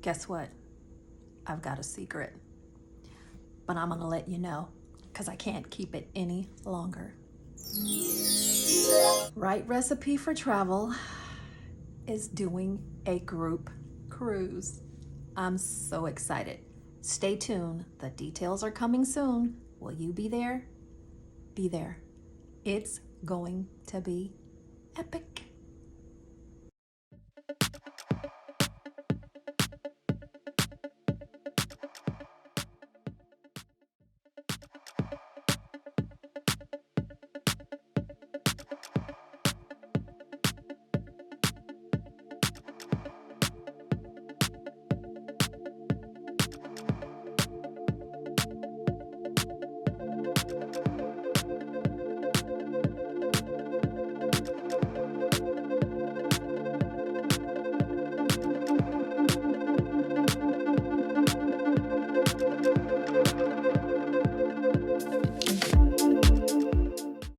Guess what? I've got a secret, but I'm gonna let you know because I can't keep it any longer. Right Recipe for Travel is doing a group cruise. I'm so excited. Stay tuned. The details are coming soon. Will you be there? Be there. It's going to be epic.